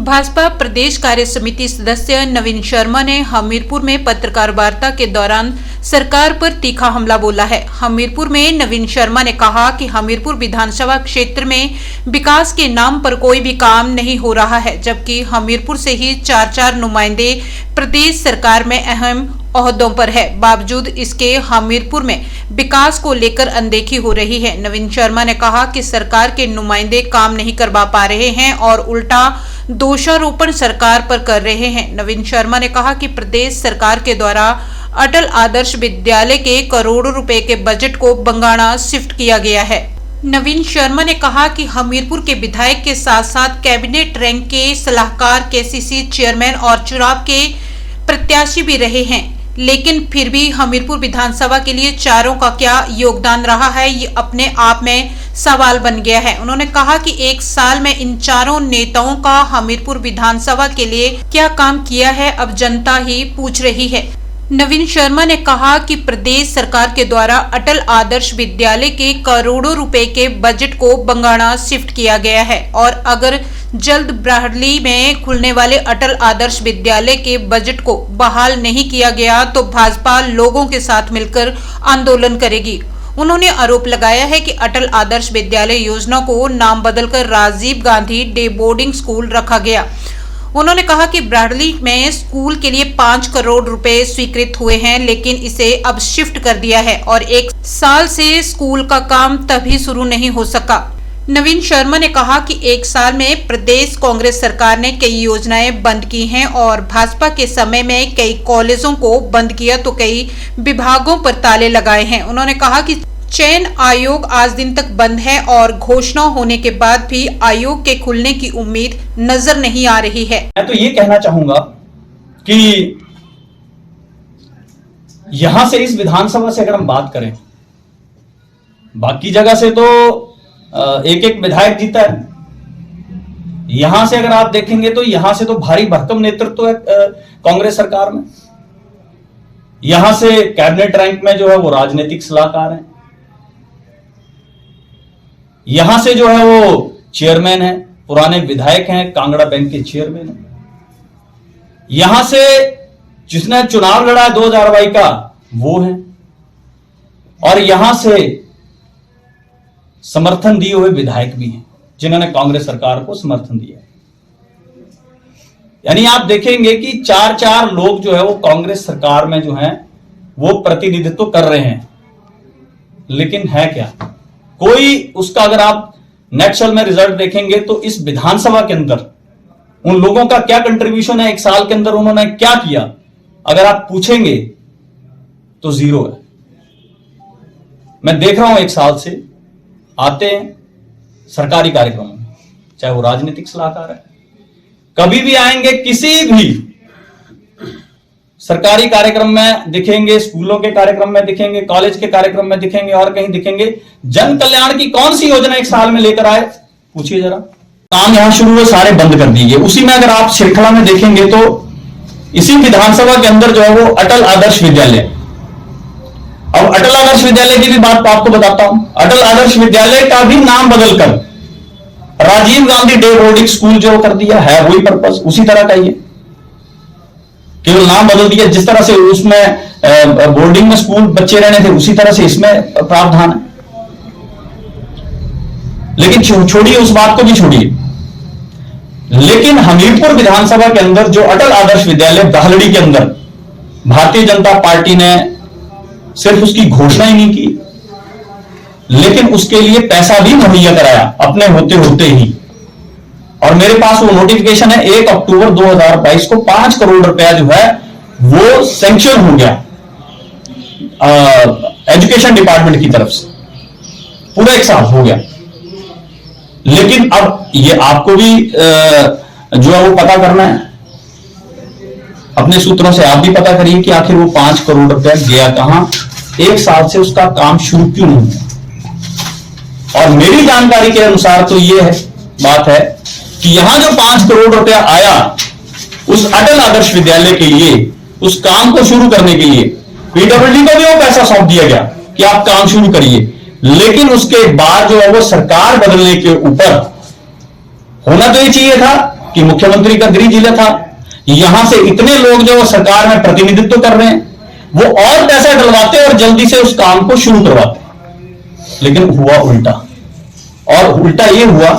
भाजपा प्रदेश कार्य समिति सदस्य नवीन शर्मा ने हमीरपुर में पत्रकार वार्ता के दौरान सरकार पर तीखा हमला बोला है। हमीरपुर में नवीन शर्मा ने कहा कि हमीरपुर विधानसभा क्षेत्र में विकास के नाम पर कोई भी काम नहीं हो रहा है, जबकि हमीरपुर से ही चार नुमाइंदे प्रदेश सरकार में अहम ओहदों पर है। बावजूद इसके हमीरपुर में विकास को लेकर अनदेखी हो रही है। नवीन शर्मा ने कहा कि सरकार के नुमाइंदे काम नहीं करवा पा रहे हैं और उल्टा दोषारोपण सरकार पर कर रहे हैं। नवीन शर्मा ने कहा कि प्रदेश सरकार के द्वारा अटल आदर्श विद्यालय के करोड़ों रुपए के बजट को बंगाणा शिफ्ट किया गया है। नवीन शर्मा ने कहा कि हमीरपुर के विधायक के साथ साथ कैबिनेट रैंक के सलाहकार, केसीसी चेयरमैन और चुनाव के प्रत्याशी भी रहे हैं, लेकिन फिर भी हमीरपुर विधानसभा के लिए चारों का क्या योगदान रहा है, ये अपने आप में सवाल बन गया है। उन्होंने कहा कि एक साल में इन चारों नेताओं का हमीरपुर विधानसभा के लिए क्या काम किया है, अब जनता ही पूछ रही है। नवीन शर्मा ने कहा कि प्रदेश सरकार के द्वारा अटल आदर्श विद्यालय के करोड़ों रुपए के बजट को बंगाणा शिफ्ट किया गया है और अगर जल्द ब्राहडली में खुलने वाले अटल आदर्श विद्यालय के बजट को बहाल नहीं किया गया तो भाजपा लोगों के साथ मिलकर आंदोलन करेगी। उन्होंने आरोप लगाया है कि अटल आदर्श विद्यालय योजना को नाम बदलकर Rajiv Gandhi day boarding school रखा गया। उन्होंने कहा कि ब्राहडली में स्कूल के लिए 5 करोड़ रुपए स्वीकृत हुए हैं, लेकिन इसे अब शिफ्ट कर दिया है और एक साल से स्कूल का काम तभी शुरू नहीं हो सका। नवीन शर्मा ने कहा कि एक साल में प्रदेश कांग्रेस सरकार ने कई योजनाएं बंद की हैं और भाजपा के समय में कई कॉलेजों को बंद किया तो कई विभागों पर ताले लगाए हैं। उन्होंने कहा कि चयन आयोग आज दिन तक बंद है और घोषणा होने के बाद भी आयोग के खुलने की उम्मीद नजर नहीं आ रही है। मैं तो ये कहना चाहूंगा कि यहां से इस विधानसभा से अगर हम बात करें, बाकी जगह से तो एक एक विधायक जीता है, यहां से अगर आप देखेंगे तो यहां से तो भारी भरकम नेतृत्व है कांग्रेस सरकार में। यहां से कैबिनेट रैंक में जो है वो राजनीतिक सलाहकार हैं, यहां से जो है वो चेयरमैन है, पुराने विधायक हैं, कांगड़ा बैंक के चेयरमैन हैं। यहां से जिसने चुनाव लड़ा 2022 का वो है और यहां से समर्थन दिए हुए विधायक भी हैं जिन्होंने कांग्रेस सरकार को समर्थन दिया। यानी आप देखेंगे कि चार लोग जो है वो कांग्रेस सरकार में जो है वो प्रतिनिधित्व कर रहे हैं, लेकिन है क्या कोई उसका, अगर आप नेक्सल में रिजल्ट देखेंगे तो इस विधानसभा के अंदर उन लोगों का क्या कंट्रीब्यूशन है, एक साल के अंदर उन्होंने क्या किया, अगर आप पूछेंगे तो जीरो है। मैं देख रहा हूं एक साल से आते हैं सरकारी कार्यक्रमों में, चाहे वो राजनीतिक सलाहकार है, कभी भी आएंगे किसी भी सरकारी कार्यक्रम में दिखेंगे, स्कूलों के कार्यक्रम में दिखेंगे, कॉलेज के कार्यक्रम में दिखेंगे और कहीं दिखेंगे। जन कल्याण की कौन सी योजना एक साल में लेकर आए, पूछिए जरा। काम यहां शुरू हुए सारे बंद कर दिए। उसी में अगर आप श्रृंखला में देखेंगे तो इसी विधानसभा के अंदर जो है वो अटल आदर्श विद्यालय, अब अटल आदर्श विद्यालय की भी बात आपको बताता हूं। अटल आदर्श विद्यालय का भी नाम बदलकर Rajiv Gandhi day boarding school जो कर दिया है, वही पर्पस उसी तरह का ही है, केवल नाम बदल दिया। जिस तरह से उसमें बोर्डिंग में स्कूल बच्चे रहने थे उसी तरह से इसमें प्रावधान है। लेकिन छोड़िए उस बात को भी छोड़िए, लेकिन हमीरपुर विधानसभा के अंदर जो अटल आदर्श विद्यालय ब्राहडली के अंदर भारतीय जनता पार्टी ने सिर्फ उसकी घोषणा ही नहीं की, लेकिन उसके लिए पैसा भी मुहैया कराया अपने होते होते ही। और मेरे पास वो नोटिफिकेशन है, 1 अक्टूबर 2022 को 5 करोड़ रुपया जो है वो सैंक्शन हो गया एजुकेशन डिपार्टमेंट की तरफ से, पूरा एक साल हो गया। लेकिन अब ये आपको भी जो है वो पता करना है, अपने सूत्रों से आप भी पता करिए कि आखिर वो 5 करोड़ रुपया गया कहां, एक साल से उसका काम शुरू क्यों नहीं हुआ। और मेरी जानकारी के अनुसार तो ये बात है कि यहां जो 5 करोड़ रुपया आया उस अटल आदर्श विद्यालय के लिए, उस काम को शुरू करने के लिए पीडब्ल्यूडी को भी वो पैसा सौंप दिया गया कि आप काम शुरू करिए। लेकिन उसके बाद जो है वो सरकार बदलने के ऊपर होना तो ये चाहिए था कि मुख्यमंत्री का गृह जिला था, यहां से इतने लोग जो सरकार में प्रतिनिधित्व कर रहे हैं वो और पैसा डलवाते और जल्दी से उस काम को शुरू करवाते। लेकिन हुआ उल्टा, और उल्टा यह हुआ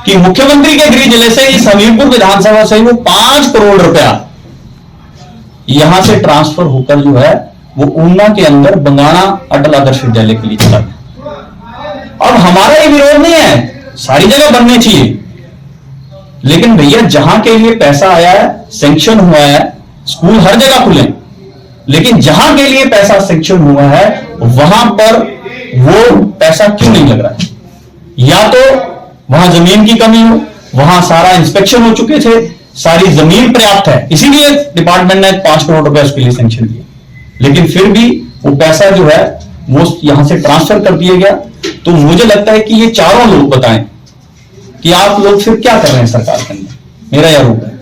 कि मुख्यमंत्री के गृह जिले से इस हमीरपुर विधानसभा से वो 5 करोड़ रुपया यहां से ट्रांसफर होकर जो है वो ऊना के अंदर बंगाणा अटल आदर्श विद्यालय के लिए चला गया। अब हमारा ये विरोध नहीं है, सारी जगह बनने चाहिए, लेकिन भैया जहां के लिए पैसा आया है, सैंक्शन हुआ है, स्कूल हर जगह खुले, लेकिन जहां के लिए पैसा सैंक्शन हुआ है वहां पर वो पैसा क्यों नहीं लग रहा है? या तो वहां जमीन की कमी हो, वहां सारा इंस्पेक्शन हो चुके थे, सारी जमीन पर्याप्त है, इसीलिए डिपार्टमेंट ने 5 करोड़ रुपए उसके लिए सैंक्शन दिया, लेकिन फिर भी वो पैसा जो है वो यहां से ट्रांसफर कर दिया गया। तो मुझे लगता है कि ये चारों लोग बताएं कि आप लोग फिर क्या कर रहे हैं सरकार के अंदर, मेरा यह आरोप है।